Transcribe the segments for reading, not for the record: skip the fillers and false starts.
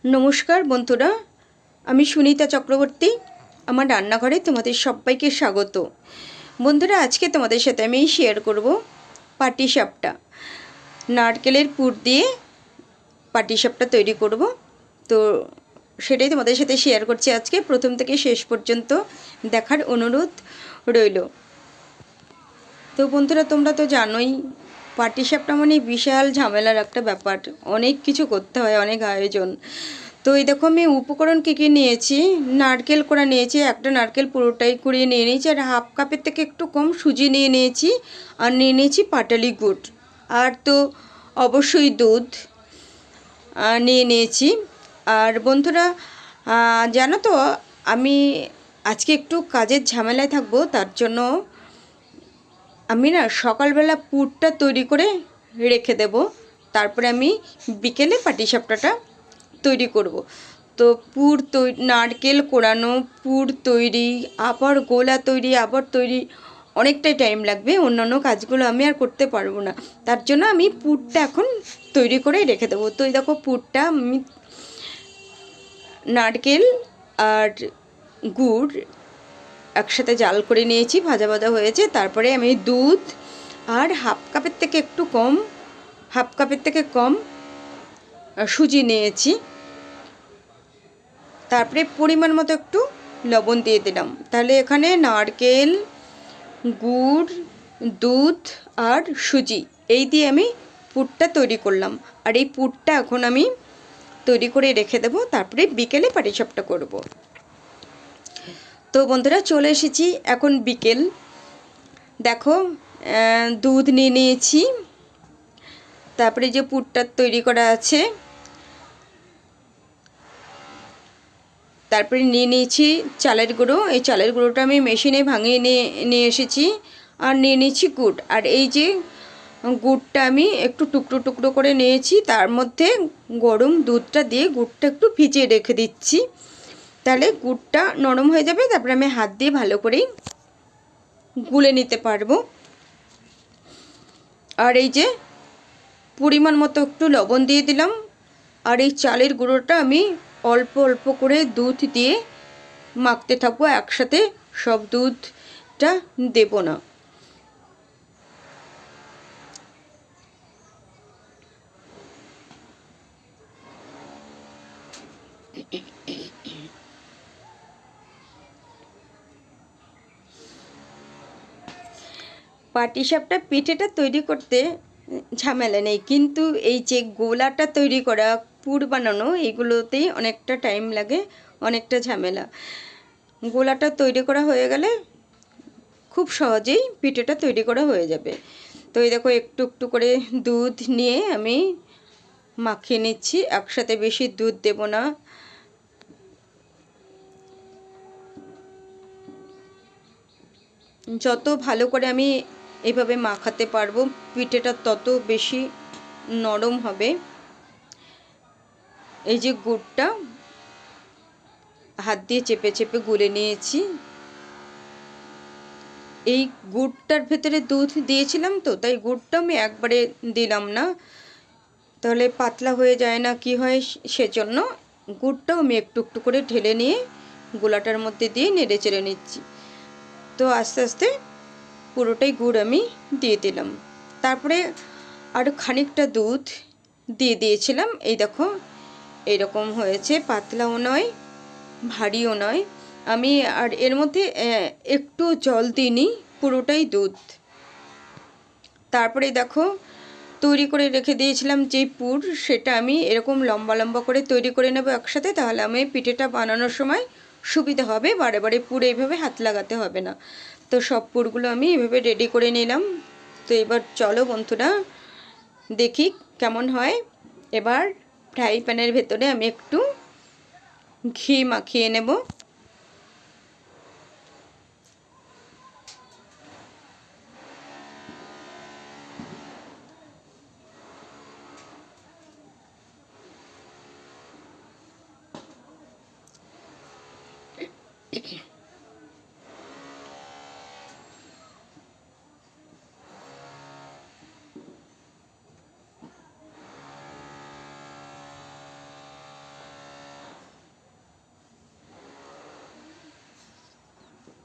নমস্কার বন্ধুরা, আমি সুনিতা চক্রবর্তী। আমার রান্নাঘরে তোমাদের সবাইকে স্বাগত। বন্ধুরা, আজকে তোমাদের সাথে আমি শেয়ার করব পাটিসাপটা। নারকেলের পুর দিয়ে পাটিসাপটা তৈরি করব। তো সেটাই তোমাদের সাথে শেয়ার করছি আজকে। প্রথম থেকে শেষ পর্যন্ত দেখার অনুরোধ রইল। তো বন্ধুরা, তোমরা তো জানোই পাটিসাপটা মানে বিশাল ঝামেলার একটা ব্যাপার। অনেক কিছু করতে হয়, অনেক আয়োজন। তো এই দেখো আমি উপকরণ কী কী নিয়েছি। নারকেল কোড়া নিয়েছি, একটা নারকেল পুরোটাই কুড়িয়ে নিয়ে নিয়েছি, আর হাফ কাপের থেকে একটু কম সুজি নিয়ে নিয়েছি, আর নিয়ে নিয়েছি পাটালি গুড়, আর তো অবশ্যই দুধ নিয়ে নিয়েছি। আর বন্ধুরা, জানো তো আমি আজকে একটু কাজের ঝামেলায় থাকবো, তার জন্য আমি না সকালবেলা পুরটা তৈরি করে রেখে দেব, তারপরে আমি বিকেলে পাটিসাপটাটা তৈরি করব। তো পুর তৈরি, নারকেল কোড়ানো, পুর তৈরি, আবার গোলা তৈরি, আবার তৈরি, অনেকটাই টাইম লাগবে। অন্যান্য কাজগুলো আমি আর করতে পারবো না, তার জন্য আমি পুরটা এখন তৈরি করে রেখে দেবো। তো এই দেখো পুরটা আমি নারকেল আর গুড় একসাথে জাল করে নিয়েছি, ভাজা ভাজা হয়েছে। তারপরে আমি দুধ আর হাফ কাপের থেকে কম সুজি নিয়েছি। তারপরে পরিমাণ মতো একটু লবণ দিয়ে দিলাম। তাহলে এখানে নারকেল, গুড়, দুধ আর সুজি এই দিয়ে আমি পুরটা তৈরি করলাম। আর এই পুরটা এখন আমি তৈরি করে রেখে দেবো, তারপরে বিকেলে পাটিসাপটা করব। তো বন্ধুরা, চলে এসেছি এখন বিকেল। দেখো দুধ নিয়ে নিয়েছি, তারপরে যে পুরটা তৈরি করা আছে, তারপরে নিয়ে নিয়েছি চালের গুঁড়ো। এই চালের গুঁড়োটা আমি মেশিনে ভাঙিয়ে নিয়ে এসেছি। আর নিয়ে নিয়েছি গুড়। আর এই যে গুড়টা আমি একটু টুকরো টুকরো করে নিয়েছি, তার মধ্যে গরম দুধটা দিয়ে গুড়টা একটু ভিজিয়ে রেখে দিচ্ছি, তাহলে গুড়টা নরম হয়ে যাবে। তারপরে আমি হাত দিয়ে ভালো করেই গুলে নিতে পারবো। আর এই যে পরিমাণ মতো একটু লবণ দিয়ে দিলাম। আর এই চালের গুঁড়োটা আমি অল্প অল্প করে দুধ দিয়ে মাখতে থাকবো, একসাথে সব দুধটা দেব না। পাটিসাপটা পিঠেটা তৈরি করতে ঝামেলা নেই, কিন্তু এই যে গোলাটা তৈরি করা, পুর বানানো, এগুলোতেই অনেকটা টাইম লাগে, অনেকটা ঝামেলা। গোলাটা তৈরি করা হয়ে গেলে খুব সহজেই পিঠেটা তৈরি করা হয়ে যাবে। তো এই দেখো একটু একটু করে দুধ নিয়ে আমি মাখিয়ে নিচ্ছি, একসাথে বেশি দুধ দেব না। যত ভালো করে আমি এভাবে মাখাতে পারবো, পিঠেটা তত বেশি নরম হবে। এই যে গুড়টা হাত দিয়ে চেপে চেপে গুলে নিয়েছি। এই গুড়টার ভেতরে দুধ দিয়েছিলাম, তো তাই গুড়টা আমি একবারে দিলাম না, তাহলে পাতলা হয়ে যায় না কি হয়, সেজন্য গুড়টাও আমি একটু একটু করে ঢেলে নিয়ে গোলাটার মধ্যে দিয়ে নেড়ে চেড়ে নিচ্ছি। তো আস্তে আস্তে পুরোটাই গুড় আমি দিয়ে দিলাম। তারপরে আরও খানিকটা দুধ দিয়ে দিয়েছিলাম। এই দেখো এরকম হয়েছে, পাতলাও নয় ভারীও নয়। আমি আর এর মধ্যে একটু জল দিইনি, পুরোটাই দুধ। তারপরে দেখো তৈরি করে রেখে দিয়েছিলাম যে পুর, সেটা আমি এরকম লম্বা লম্বা করে তৈরি করে নেব একসাথে, তাহলে আমি পিঠেটা বানানোর সময় সুবিধা হবে, বারে বারে পুরো এইভাবে হাত লাগাতে হবে না। তো সব পুরগুলো আমি এভাবে রেডি করে নিলাম। তো এবার চলো বন্ধুরা দেখি কেমন হয়। এবার ফ্রাই প্যানের ভেতরে আমি একটু ঘি মাখিয়ে নেব।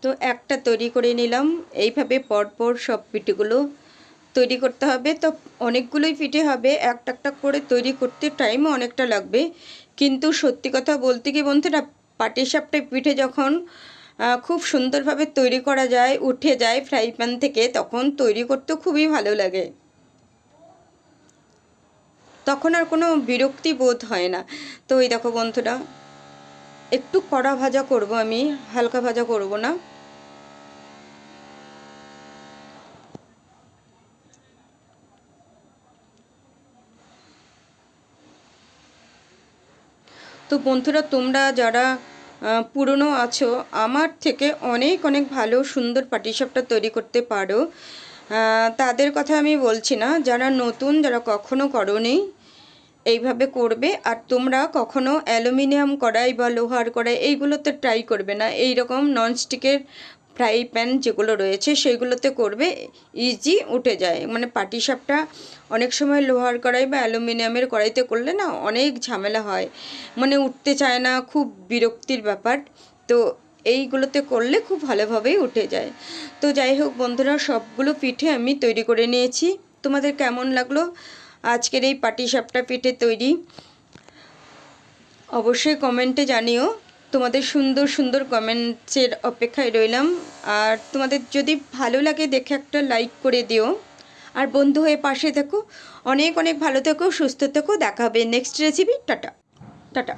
তো একটা তৈরি করে নিলাম। এইভাবে পরপর সব পিঠেগুলো তৈরি করতে হবে। তো অনেকগুলোই পিঠে হবে, একটা একটা করে তৈরি করতে টাইমও অনেকটা লাগবে। কিন্তু সত্যি কথা বলতে কি বন্ধুরা, পাটিসাপটা পিঠে যখন খুব সুন্দরভাবে তৈরি করা যায়, উঠে যায় ফ্রাই প্যান থেকে, তখন তৈরি করতে খুবই ভালো লাগে। তখন আর কোনো বিরক্তি বোধ হয় না। তো এই দেখো বন্ধুরা, একটু কড়া ভাজা করব আমি, হালকা ভাজা করব না। তো বন্ধুরা, তোমরা যারা পুরনো আছো, আমার থেকে অনেক অনেক ভালো সুন্দর পাটিসাপটা তৈরি করতে পারো। তাদের কথা আমি বলছি না, যারা নতুন, যারা কখনো করোনি, এইভাবে করবে। আর তোমরা কখনো অ্যালুমিনিয়াম কড়াই বা লোহার কড়াই এইগুলোতে ট্রাই করবে না। এই রকম ননস্টিকের ফ্রাই প্যান যেগুলো রয়েছে সেইগুলোতে করবে, ইজি উঠে যায়। মানে পাটিসাপটা অনেক সময় লোহার কড়াই বা অ্যালুমিনিয়ামের কড়াইতে করলে না অনেক ঝামেলা হয়, মানে উঠতে চায় না, খুব বিরক্তির ব্যাপার। তো এইগুলোতে করলে খুব ভালোভাবেই উঠে যায়। তো যাই হোক বন্ধুরা, সবগুলো পিঠে আমি তৈরি করে নিয়েছি। তোমাদের কেমন লাগলো আজকের এই পাটিসাপটা পিঠে তৈরি, অবশ্যই কমেন্টে জানিও। তোমাদের সুন্দর সুন্দর কমেন্টসের অপেক্ষায় রইলাম। আর তোমাদের যদি ভালো লাগে দেখে একটা লাইক করে দিও, আর বন্ধু হয়ে পাশে থেকো। অনেক অনেক ভালো থেকো, সুস্থ থেকো। দেখা হবে নেক্সট রেসিপি। Tata tata.